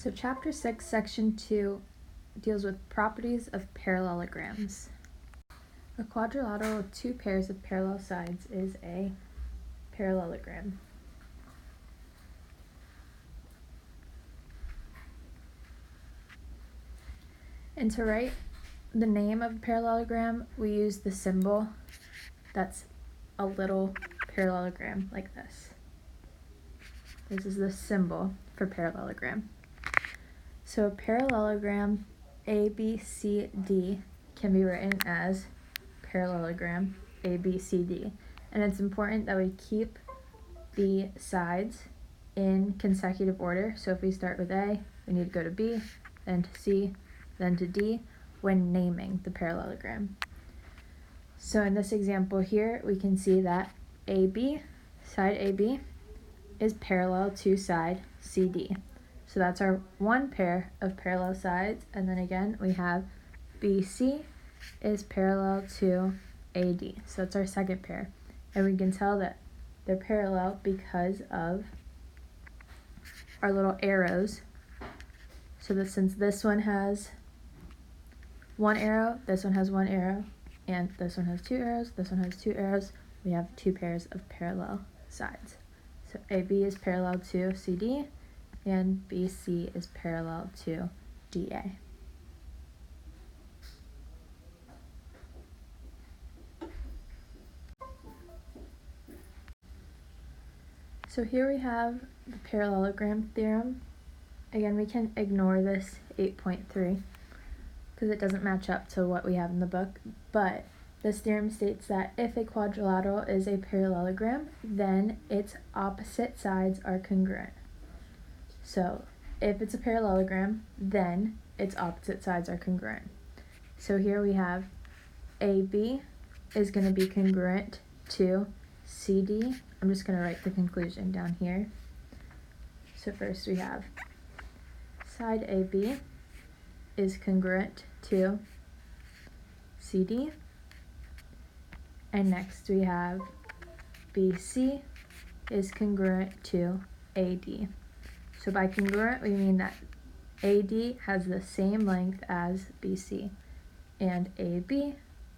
So chapter 6, section 2 deals with properties of parallelograms. A quadrilateral with two pairs of parallel sides is a parallelogram. And to write the name of a parallelogram, we use the symbol that's a little parallelogram like this. This is the symbol for parallelogram. So a parallelogram ABCD can be written as parallelogram ABCD. And it's important that we keep the sides in consecutive order. So if we start with A, we need to go to B, then to C, then to D when naming the parallelogram. So in this example here, we can see that AB, side AB, is parallel to side CD. So that's our one pair of parallel sides, and then again we have BC is parallel to AD. So that's our second pair. And we can tell that they're parallel because of our little arrows. So that since this one has one arrow, this one has one arrow, and this one has two arrows, this one has two arrows, we have two pairs of parallel sides. So AB is parallel to CD, and BC is parallel to DA. So here we have the parallelogram theorem. Again, we can ignore this 8.3 because it doesn't match up to what we have in the book, but this theorem states that if a quadrilateral is a parallelogram, then its opposite sides are congruent. So if it's a parallelogram, then its opposite sides are congruent. So here we have AB is going to be congruent to CD. I'm just going to write the conclusion down here. So first we have side AB is congruent to CD. And next we have BC is congruent to AD. So by congruent, we mean that AD has the same length as BC, and AB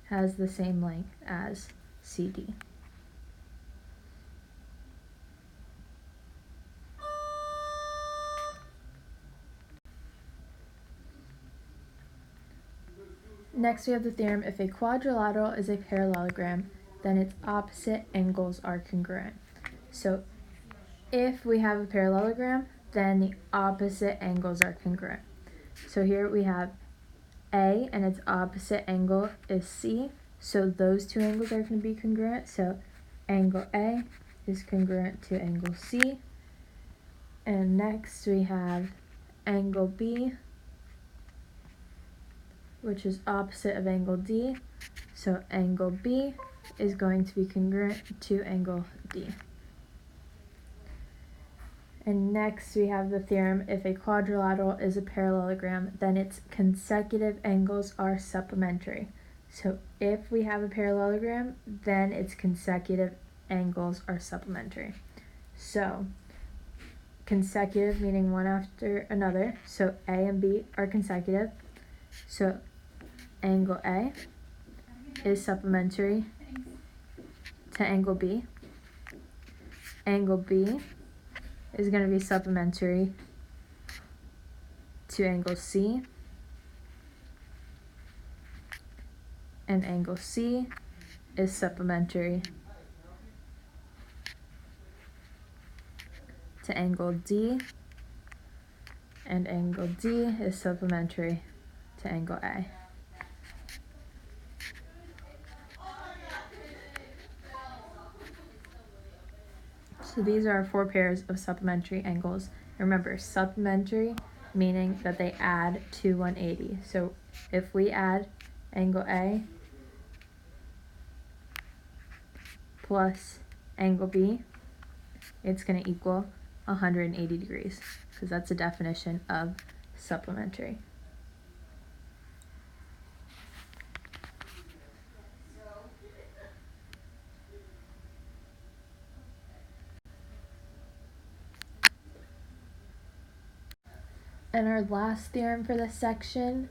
has the same length as CD. Next we have the theorem, if a quadrilateral is a parallelogram, then its opposite angles are congruent. So if we have a parallelogram, then the opposite angles are congruent. So here we have A, and its opposite angle is C, so those two angles are going to be congruent. So angle A is congruent to angle C. And next we have angle B, which is opposite of angle D. So angle B is going to be congruent to angle D. And next we have the theorem, if a quadrilateral is a parallelogram, then its consecutive angles are supplementary. So if we have a parallelogram, then its consecutive angles are supplementary. So consecutive meaning one after another, so A and B are consecutive. So angle A is supplementary to angle B. Angle B is going to be supplementary to angle C, and angle C is supplementary to angle D, and angle D is supplementary to angle A. So these are our four pairs of supplementary angles. Remember, supplementary meaning that they add to 180. So if we add angle A plus angle B, it's going to equal 180 degrees, because that's a definition of supplementary. And our last theorem for this section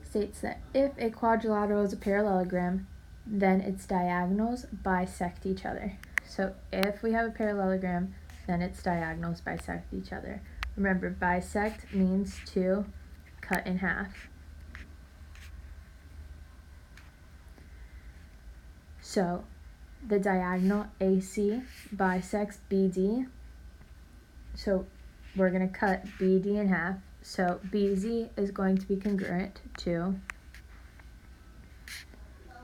states that if a quadrilateral is a parallelogram, then its diagonals bisect each other. So if we have a parallelogram, then its diagonals bisect each other. Remember, bisect means to cut in half. So the diagonal AC bisects BD. So we're going to cut BD in half. So BZ is going to be congruent to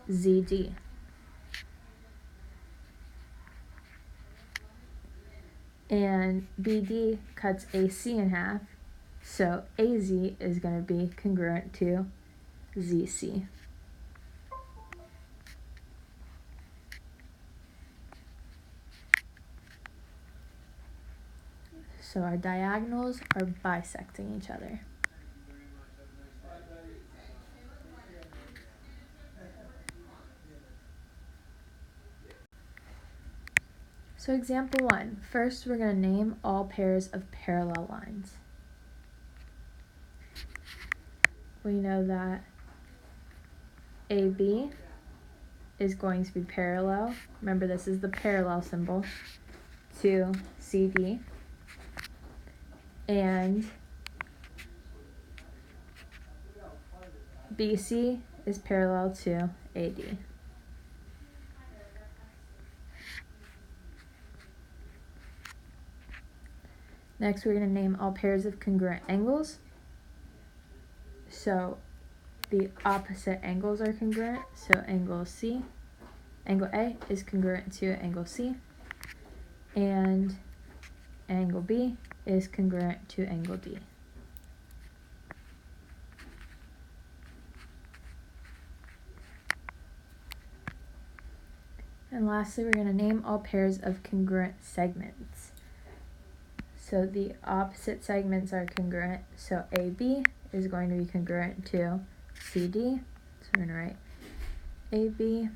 ZD. And BD cuts AC in half. So AZ is going to be congruent to ZC. So our diagonals are bisecting each other. So example 1. First, we're going to name all pairs of parallel lines. We know that AB is going to be parallel. Remember, this is the parallel symbol to CD. And BC is parallel to AD. Next, we're going to name all pairs of congruent angles. So the opposite angles are congruent. So angle A is congruent to angle C. And angle B is congruent to angle D. And lastly, we're going to name all pairs of congruent segments. So the opposite segments are congruent. So AB is going to be congruent to CD. So we're going to write AB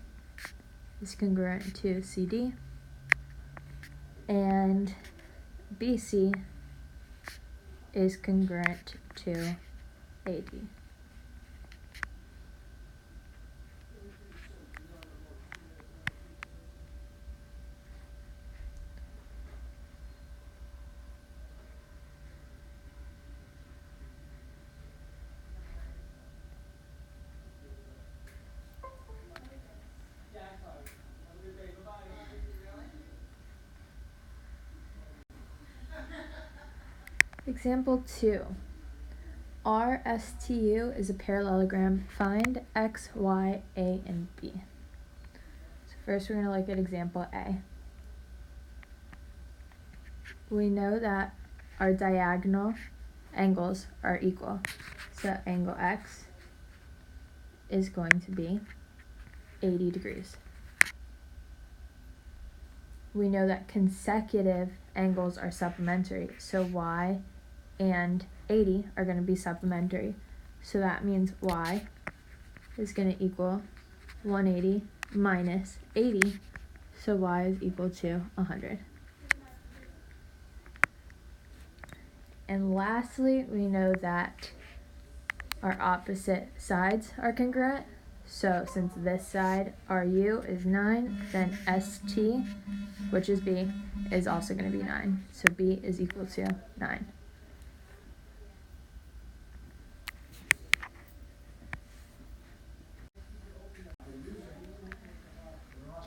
is congruent to CD. And BC is congruent to AD. Example 2. RSTU is a parallelogram. Find X, Y, A, and B. So first we're going to look at example A. We know that our diagonal angles are equal. So angle X is going to be 80 degrees. We know that consecutive angles are supplementary. So Y and 80 are going to be supplementary. So that means Y is going to equal 180 minus 80. So Y is equal to 100. And lastly, we know that our opposite sides are congruent. So since this side, RU is 9, then ST, which is B, is also going to be 9. So B is equal to 9.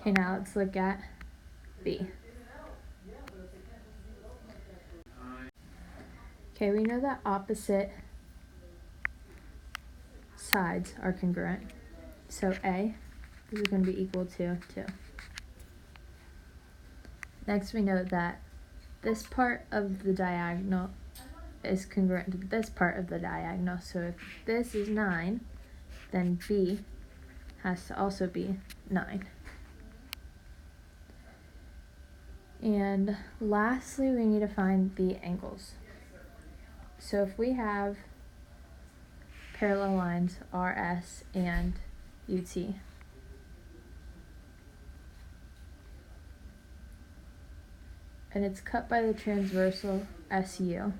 Okay, now let's look at B. Okay, we know that opposite sides are congruent. So A is going to be equal to 2. Next, we know that this part of the diagonal is congruent to this part of the diagonal. So if this is 9, then B has to also be 9. And lastly, we need to find the angles. So if we have parallel lines RS and UT, and it's cut by the transversal SU,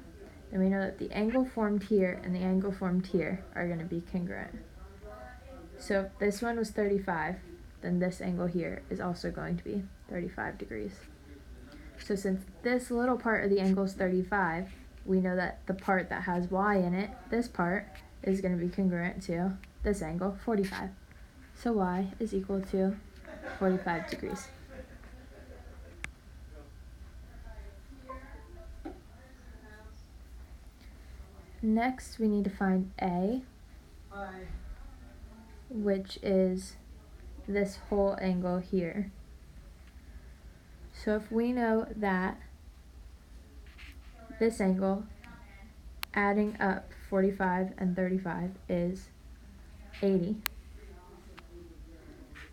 then we know that the angle formed here and the angle formed here are going to be congruent. So if this one was 35, then this angle here is also going to be 35 degrees. So since this little part of the angle is 35, we know that the part that has y in it, this part, is going to be congruent to this angle, 45. So y is equal to 45 degrees. Next, we need to find A, which is this whole angle here. So if we know that this angle, adding up 45 and 35 is 80,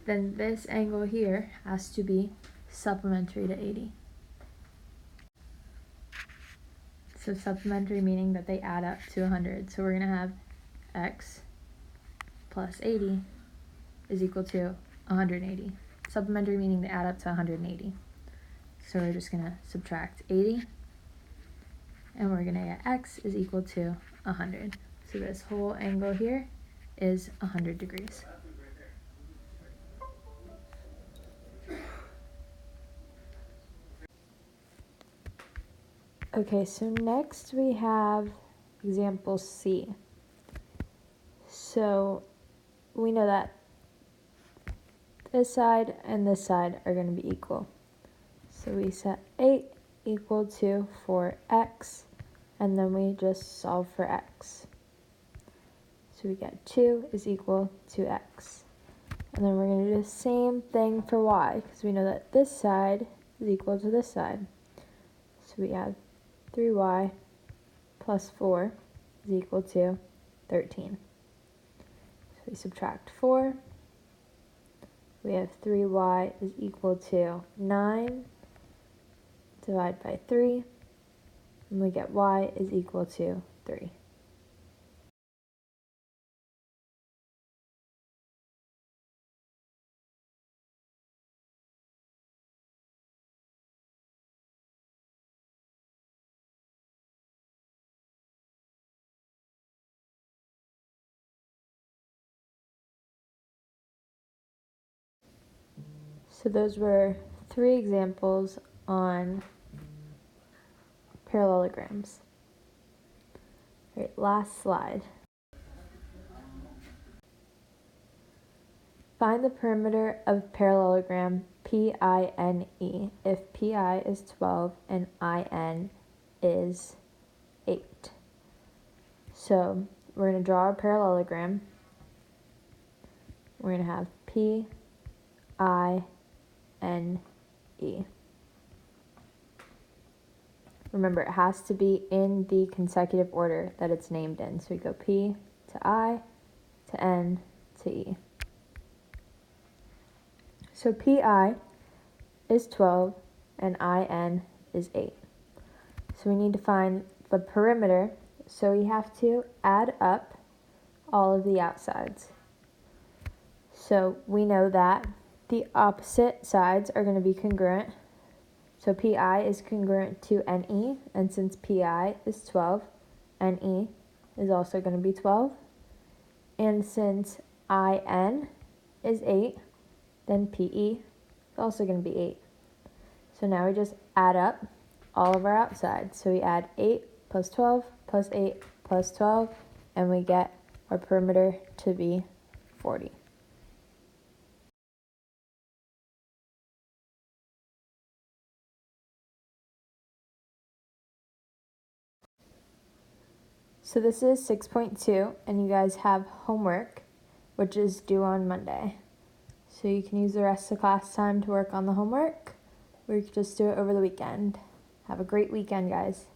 then this angle here has to be supplementary to 80. So supplementary meaning that they add up to 100. So we're going to have x plus 80 is equal to 180. Supplementary meaning they add up to 180. So we're just going to subtract 80, and we're going to get x is equal to 100. So this whole angle here is 100 degrees. Okay, so next we have example C. So we know that this side and this side are going to be equal. So we set 8 equal to 4x, and then we just solve for x. So we get 2 is equal to x. And then we're going to do the same thing for y, because we know that this side is equal to this side. So we have 3y plus 4 is equal to 13. So we subtract 4. We have 3y is equal to 9. Divide by 3. And we get y is equal to 3. So those were 3 examples on parallelograms. All right, last slide. Find the perimeter of parallelogram PINE if PI is 12 and IN is 8. So we're going to draw our parallelogram. We're going to have PINE. Remember, it has to be in the consecutive order that it's named in. So we go P to I to N to E. So PI is 12 and IN is 8. So we need to find the perimeter. So we have to add up all of the outsides. So we know that the opposite sides are going to be congruent. So PI is congruent to NE, and since PI is 12, NE is also going to be 12. And since IN is 8, then PE is also going to be 8. So now we just add up all of our outsides. So we add 8 plus 12 plus 8 plus 12, and we get our perimeter to be 40. So this is 6.2, and you guys have homework, which is due on Monday. So you can use the rest of class time to work on the homework, or you can just do it over the weekend. Have a great weekend, guys.